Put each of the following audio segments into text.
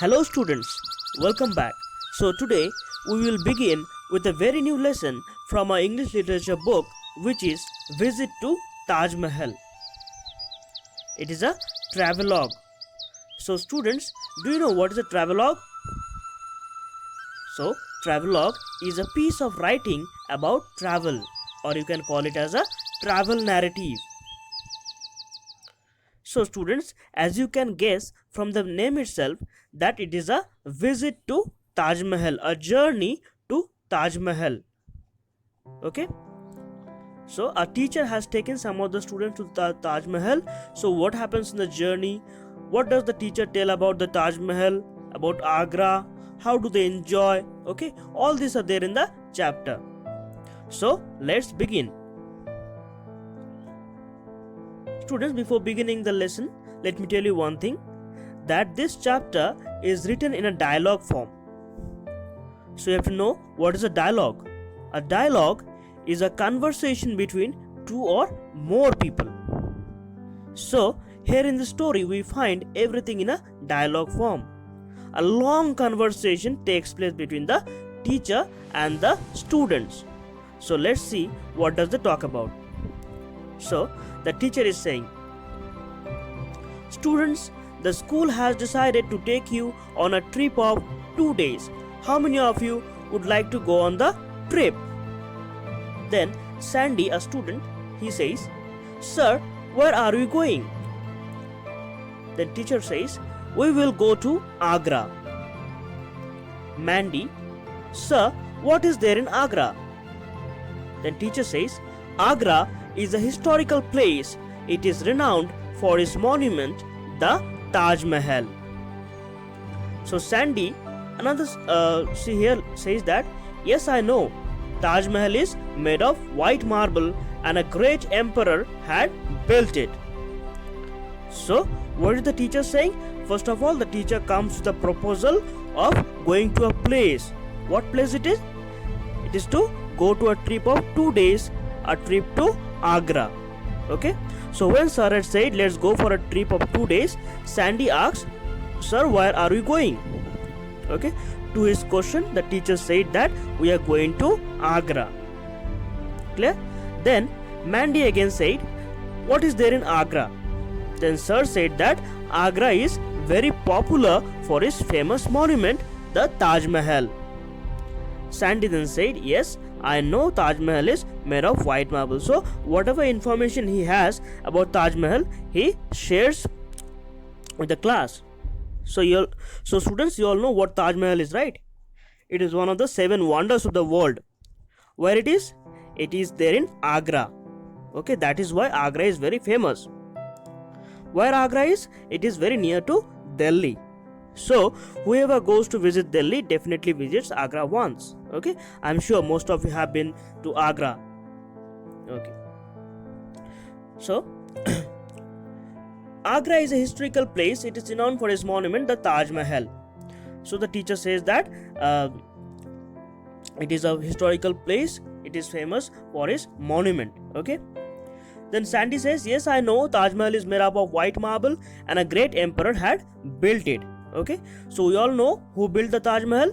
Hello students, welcome back. So today we will begin with a very new lesson from our English literature book, which is Visit to Taj Mahal. It is a travelogue. So students, do you know what is a travelogue? So travelogue is a piece of writing about travel, or you can call it as a travel narrative. So students, as you can guess from the name itself that it is a visit to Taj Mahal, a journey to Taj Mahal. Okay. So a teacher has taken some of the students to Taj Mahal. So what happens in the journey? What does the teacher tell about the Taj Mahal, about Agra? How do they enjoy? Okay, all these are there in the chapter. So let's begin. Students, before beginning the lesson, let me tell you one thing, that this chapter is written in a dialogue form. So you have to know what is a dialogue. A dialogue is a conversation between two or more people. So here in the story we find everything in a dialogue form. A long conversation takes place between the teacher and the students. So let's see what does they talk about. So the teacher is saying, students, the school has decided to take you on a trip of 2 days. How many of you would like to go on the trip? Then Sandy, a student, he says, sir, where are we going? Then teacher says, we will go to Agra. Mandy, sir, what is there in Agra? Then teacher says, Agra is a historical place. It is renowned for its monument, the Taj Mahal. So Sandy, see here, says that, yes, I know. Taj Mahal is made of white marble and a great emperor had built it. So what is the teacher saying? First of all, the teacher comes with the proposal of going to a place. What place it is? It is to go to a trip of 2 days, a trip to Agra. Okay. So when sir had said let's go for a trip of 2 days, Sandy asks, sir, where are we going? Okay. To his question, the teacher said that we are going to Agra. Clear? Then Mandy again said, what is there in Agra? Then sir said that Agra is very popular for its famous monument, the Taj Mahal. Sandy then said, yes, I know Taj Mahal is made of white marble. So whatever information he has about Taj Mahal, he shares with the class. So students, you all know what Taj Mahal is, right? It is one of the 7 wonders of the world. Where it is? It is there in Agra. Okay, that is why Agra is very famous. Where Agra is? It is very near to Delhi. So whoever goes to visit Delhi definitely visits Agra once. Okay, I'm sure most of you have been to Agra. Okay, so Agra is a historical place. It is renowned for its monument, the Taj Mahal. So the teacher says that it is a historical place. It is famous for its monument. Okay. Then Sandy says, yes, I know Taj Mahal is made up of white marble and a great emperor had built it. Okay. So we all know who built the Taj Mahal.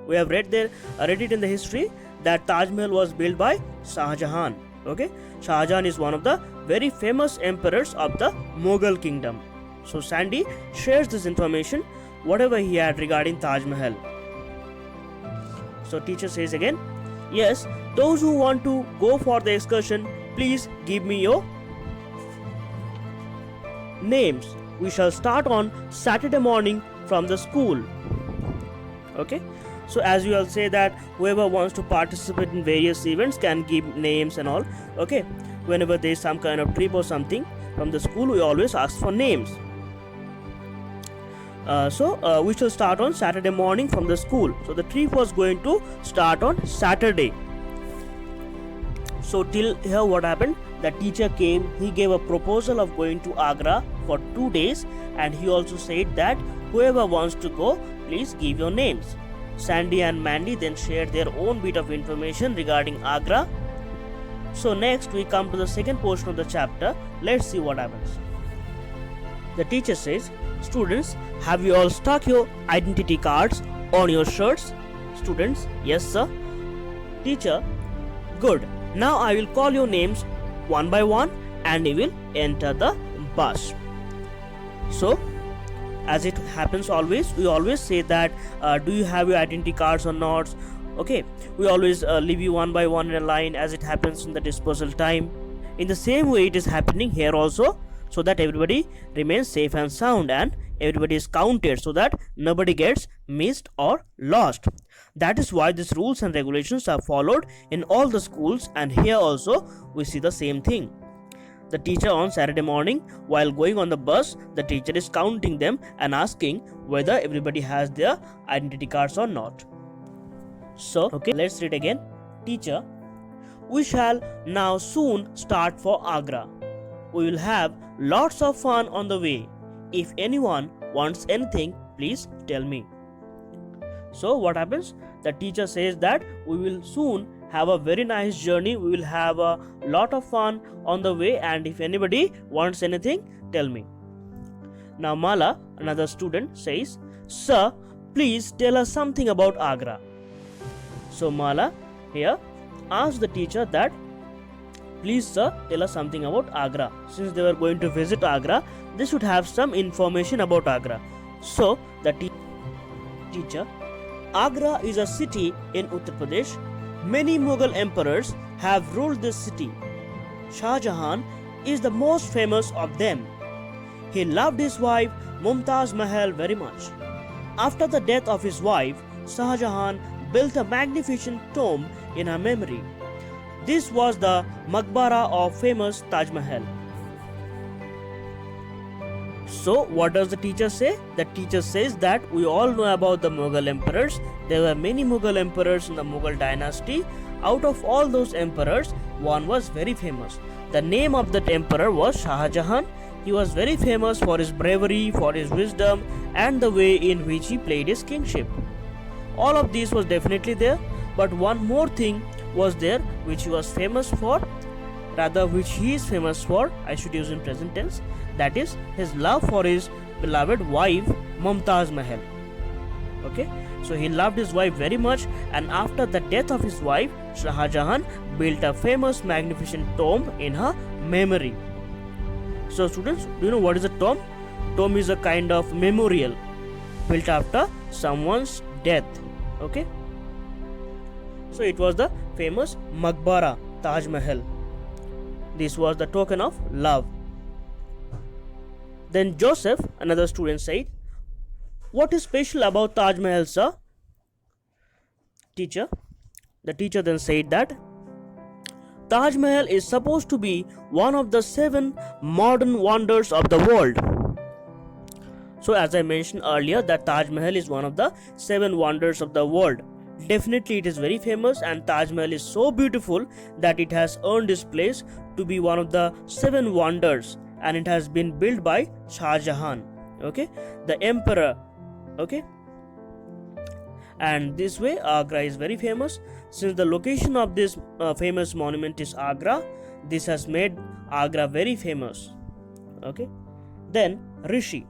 We have read it in the history that Taj Mahal was built by Shah Jahan. Okay. Shah Jahan is one of the very famous emperors of the Mughal kingdom. So Sandy shares this information, whatever he had regarding Taj Mahal. So teacher says again, yes, those who want to go for the excursion, please give me your names. We shall start on Saturday morning from the school. Okay. So as you all say that whoever wants to participate in various events can give names and all. Okay. Whenever there is some kind of trip or something from the school, we always ask for names. We shall start on Saturday morning from the school. So the trip was going to start on Saturday. So till here what happened? The teacher came, he gave a proposal of going to Agra for 2 days, and he also said that whoever wants to go, please give your names. Sandy and Mandy then shared their own bit of information regarding Agra. So next we come to the second portion of the chapter. Let's see what happens. The teacher says, Students, have you all stuck your identity cards on your shirts? Students, yes sir. Teacher, good. Now I will call your names one by one and you will enter the bus. So, as it happens always, we always say that do you have your identity cards or not? Okay, we always leave you one by one in a line as it happens in the dispersal time. In the same way it is happening here also, so that everybody remains safe and sound and everybody is counted so that nobody gets missed or lost. That is why these rules and regulations are followed in all the schools, and here also we see the same thing. The teacher on Saturday morning, while going on the bus, the teacher is counting them and asking whether everybody has their identity cards or not. So, okay, let's read again. Teacher, we shall now soon start for Agra. We will have lots of fun on the way. If anyone wants anything, please tell me. So what happens? The teacher says that we will soon have a very nice journey. We will have a lot of fun on the way, and if anybody wants anything, tell me. Now Mala, another student, says, Sir, please tell us something about Agra. So Mala here asks the teacher that, please sir, tell us something about Agra. Since they were going to visit Agra, they should have some information about Agra. So the teacher, Agra is a city in Uttar Pradesh. Many Mughal emperors have ruled this city. Shah Jahan is the most famous of them. He loved his wife Mumtaz Mahal very much. After the death of his wife, Shah Jahan built a magnificent tomb in her memory. This was the Maqbara of famous Taj Mahal. So what does the teacher say? The teacher says that we all know about the Mughal emperors. There were many Mughal emperors in the Mughal dynasty. Out of all those emperors, one was very famous. The name of that emperor was Shah Jahan. He was very famous for his bravery, for his wisdom, and the way in which he played his kingship. All of this was definitely there, but one more thing was there which he was famous for, rather which he is famous for, I should use in present tense, that is his love for his beloved wife Mumtaz Mahal. Okay, so he loved his wife very much, and after the death of his wife, Shah Jahan built a famous magnificent tomb in her memory. So students, do you know what is a tomb? Tomb is a kind of memorial built after someone's death. Okay, so it was the famous Maqbara, Taj Mahal. This was the token of love. Then Joseph, another student, said, what is special about Taj Mahal, sir? The teacher then said that Taj Mahal is supposed to be one of the 7 modern wonders of the world. So as I mentioned earlier, that Taj Mahal is one of the 7 wonders of the world. Definitely it is very famous, and Taj Mahal is so beautiful that it has earned its place to be one of the 7 wonders, and it has been built by Shah Jahan, okay, the emperor. Okay, and this way Agra is very famous. Since the location of this famous monument is Agra, this has made Agra very famous. Okay, then Rishi,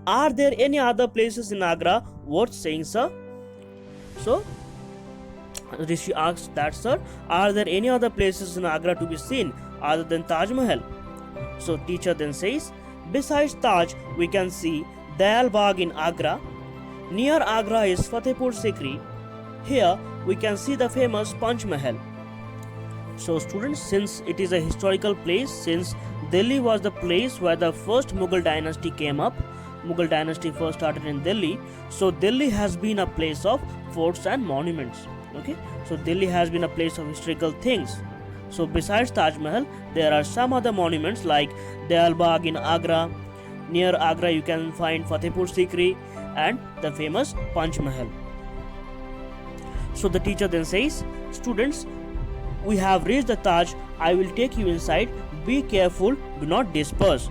are there any other places in Agra worth saying, sir? So Rishi asks that, sir, are there any other places in Agra to be seen other than Taj Mahal? So teacher then says, besides Taj we can see Dayal Bagh in Agra. Near Agra is Fatehpur Sikri. Here we can see the famous Panch Mahal. So students, since it is a historical place, since Delhi was the place where the first Mughal dynasty came up, Mughal dynasty first started in Delhi, so Delhi has been a place of forts and monuments. Okay, so Delhi has been a place of historical things. So besides Taj Mahal, there are some other monuments like Dayal Bagh in Agra. Near Agra you can find Fatehpur Sikri and the famous Panch Mahal. So the teacher then says, students, we have reached the Taj. I will take you inside. Be careful, do not disperse.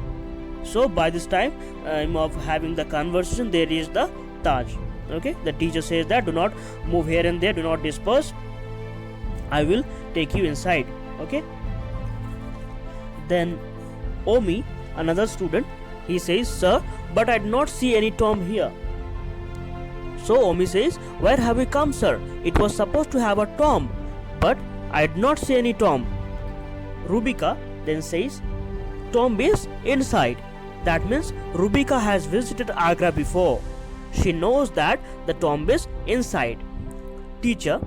So by this time of having the conversation, there is the Taj. Okay, the teacher says that do not move here and there, do not disperse. I will take you inside. Okay, then Omi, another student, he says, sir, but I did not see any tomb here. So Omi says, where have we come, sir? It was supposed to have a tomb, but I did not see any tomb. Rubika then says, tomb is inside. That means Rubika has visited Agra before. She knows that the tomb is inside. Teacher,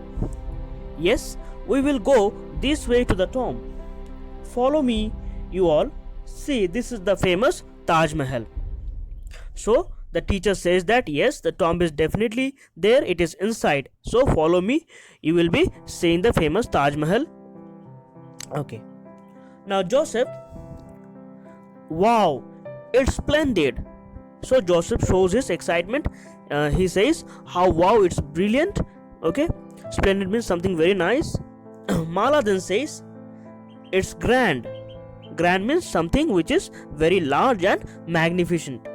yes, we will go this way to the tomb. Follow me, you all. See, this is the famous Taj Mahal. So the teacher says that yes, the tomb is definitely there, it is inside. So follow me, you will be seeing the famous Taj Mahal. Okay. Now Joseph, wow, it's splendid. So Joseph shows his excitement. He says, how wow, it's brilliant. Okay, splendid means something very nice. Mala then says, it's grand. Grand means something which is very large and magnificent.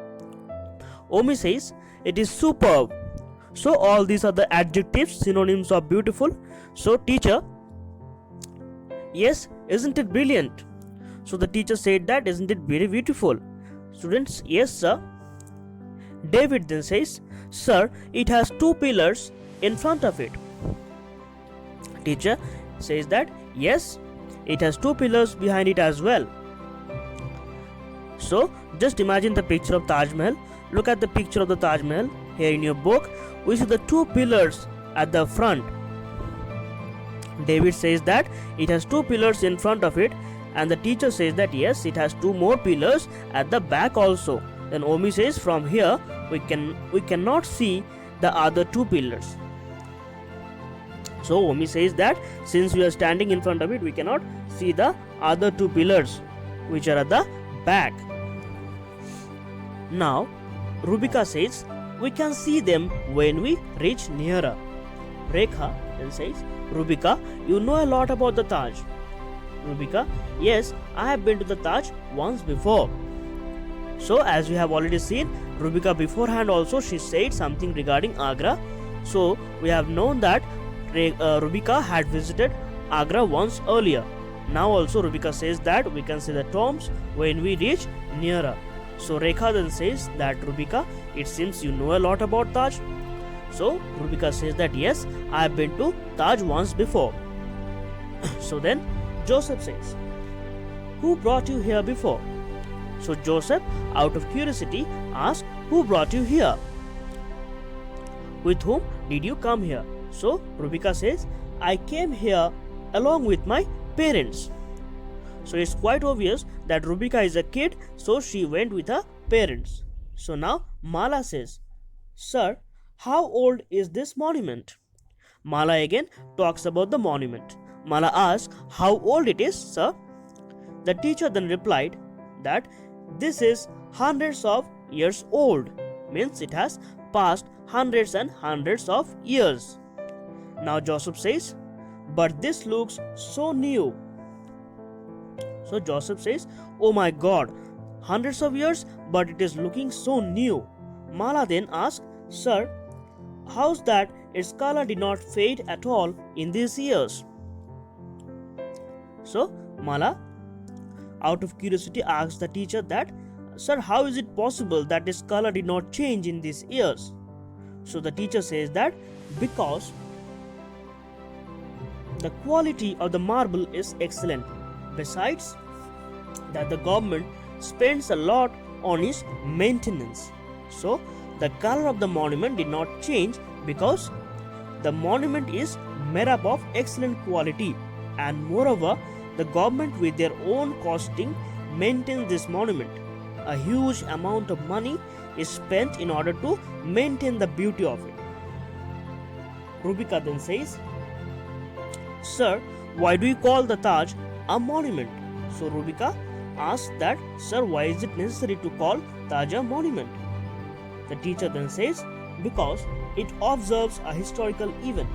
Omi says, it is superb. So all these are the adjectives, synonyms of beautiful. So teacher, yes, isn't it brilliant? So the teacher said that, isn't it very beautiful? Students, yes sir. David then says, sir, it has two pillars in front of it. Teacher says that, yes, it has two pillars behind it as well. So just imagine the picture of Taj Mahal. Look at the picture of the Taj Mahal here in your book. We see the two pillars at the front. David says that it has two pillars in front of it, and the teacher says that yes, it has two more pillars at the back also. Then Omi says, from here we cannot see the other two pillars. So Omi says that since we are standing in front of it, we cannot see the other two pillars which are at the back. Now Rubika says, we can see them when we reach nearer. Rekha then says, Rubika, you know a lot about the Taj. Rubika, yes, I have been to the Taj once before. So as we have already seen, Rubika beforehand also she said something regarding Agra. So we have known that Rubika had visited Agra once earlier. Now also Rubika says that we can see the tombs when we reach nearer. So Rekha then says that, Rubika, it seems you know a lot about Taj. So Rubika says that yes, I have been to Taj once before. So then Joseph says, who brought you here before? So Joseph, out of curiosity, asks, who brought you here? With whom did you come here? So Rubika says, I came here along with my parents. So it's quite obvious that Rubika is a kid, so she went with her parents. So now Mala says, sir, how old is this monument? Mala again talks about the monument. Mala asks how old it is, sir. The teacher then replied that this is hundreds of years old, means it has passed hundreds and hundreds of years. Now Joseph says, but this looks so new. So Joseph says, oh my god, hundreds of years, but it is looking so new. Mala then asks, sir, how's that its color did not fade at all in these years? So Mala, out of curiosity, asks the teacher that, sir, how is it possible that its color did not change in these years? So the teacher says that because the quality of the marble is excellent. Besides that, the government spends a lot on its maintenance. So the color of the monument did not change because the monument is made up of excellent quality, and moreover the government with their own costing maintains this monument. A huge amount of money is spent in order to maintain the beauty of it. Rubika then says, sir, why do you call the Taj a monument? So Rubika asks that, sir, why is it necessary to call Taj a monument? The teacher then says, because it observes a historical event.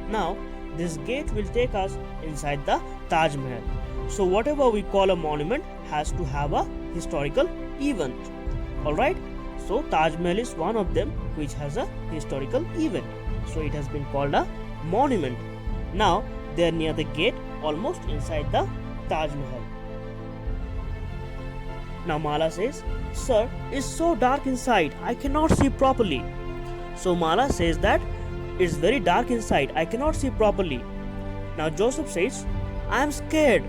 Now this gate will take us inside the Taj Mahal. So whatever we call a monument has to have a historical event. Alright, so Taj Mahal is one of them which has a historical event. So it has been called a monument. Now they are near the gate, almost inside the Taj Mahal. Now Mala says, Sir, it's so dark inside, I cannot see properly. So Mala says that it's very dark inside, I cannot see properly. Now Joseph says, I am scared.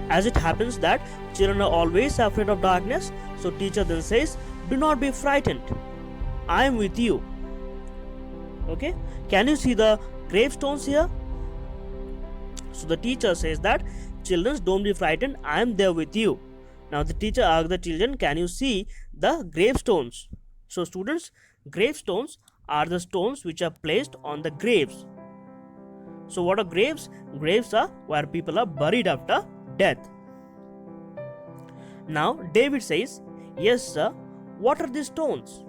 As it happens that children are always afraid of darkness, so teacher then says, do not be frightened. I am with you. Okay, can you see the gravestones here? So the teacher says that children, don't be frightened, I am there with you. Now the teacher asks the children, can you see the gravestones? So students, gravestones are the stones which are placed on the graves. So what are graves? Graves are where people are buried after death. Now David says, yes sir, what are these stones?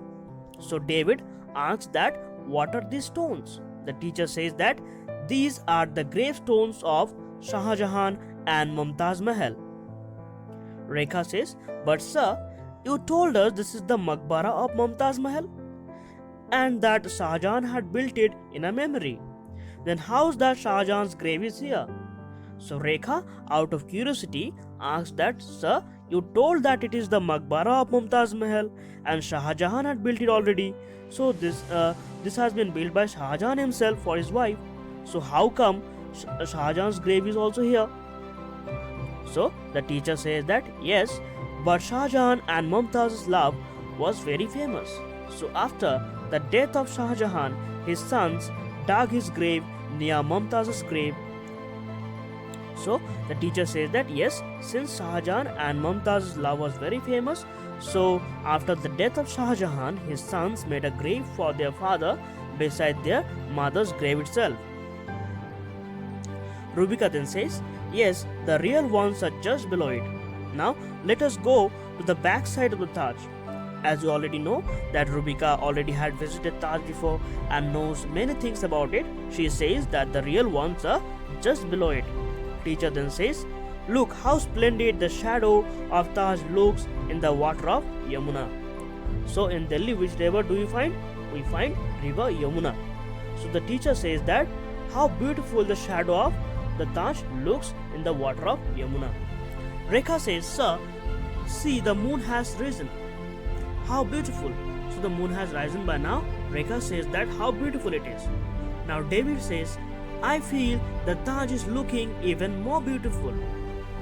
So David asks that, what are these stones? The teacher says that these are the gravestones of Shah Jahan and Mumtaz Mahal. Rekha says, but sir, you told us this is the Maqbara of Mumtaz Mahal and that Shah Jahan had built it in a memory. Then how's that Shah Jahan's grave is here? So Rekha, out of curiosity, asked that, sir, you told that it is the Maqbara of Mumtaz Mahal and Shah Jahan had built it already. So this has been built by Shah Jahan himself for his wife. So how come Shah Jahan's grave is also here? So the teacher says that yes, but Shah Jahan and Mumtaz's love was very famous. So after the death of Shah Jahan, his sons dug his grave near Mumtaz's grave. So the teacher says that yes, since Shah Jahan and Mumtaz's love was very famous, so after the death of Shah Jahan, his sons made a grave for their father beside their mother's grave itself. Rubika then says, yes, the real ones are just below it. Now let us go to the back side of the Taj. As you already know that Rubika already had visited Taj before and knows many things about it, she says that the real ones are just below it. Teacher then says, look how splendid the shadow of Taj looks in the water of Yamuna. So in Delhi, which river do we find? We find river Yamuna. So the teacher says that how beautiful the shadow of the Taj looks in the water of Yamuna. Rekha says, sir, see the moon has risen. How beautiful. So the moon has risen by now. Rekha says that how beautiful it is. Now David says, I feel the Taj is looking even more beautiful.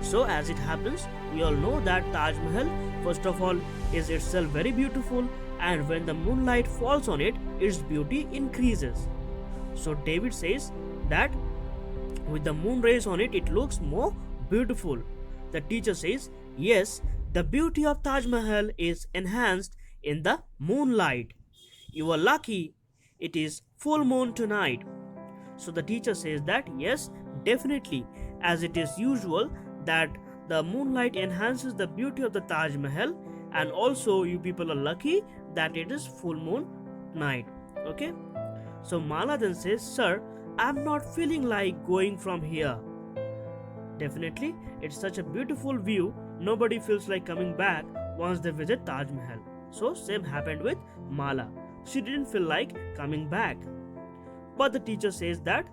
So as it happens, we all know that Taj Mahal, first of all, is itself very beautiful, and when the moonlight falls on it, its beauty increases. So David says that with the moon rays on it, it looks more beautiful. The teacher says, yes, the beauty of Taj Mahal is enhanced in the moonlight. You are lucky it is full moon tonight. So the teacher says that yes, definitely, as it is usual that the moonlight enhances the beauty of the Taj Mahal, and also you people are lucky that it is full moon night. Okay. So Mala then says, sir, I'm not feeling like going from here. Definitely, it's such a beautiful view, nobody feels like coming back once they visit Taj Mahal. So same happened with Mala. She didn't feel like coming back. But the teacher says that,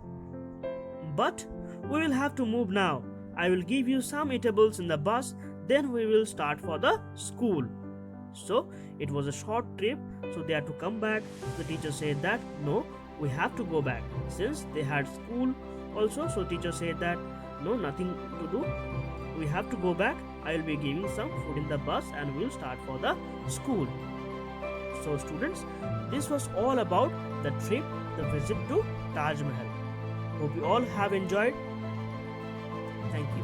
but we will have to move now. I will give you some eatables in the bus, then we will start for the school. So it was a short trip, so they had to come back. The teacher said that no, we have to go back since they had school also. So teacher said that no, nothing to do, we have to go back. I will be giving some food in the bus and we will start for the school. So students, this was all about the trip, the visit to Taj Mahal. Hope you all have enjoyed. Thank you.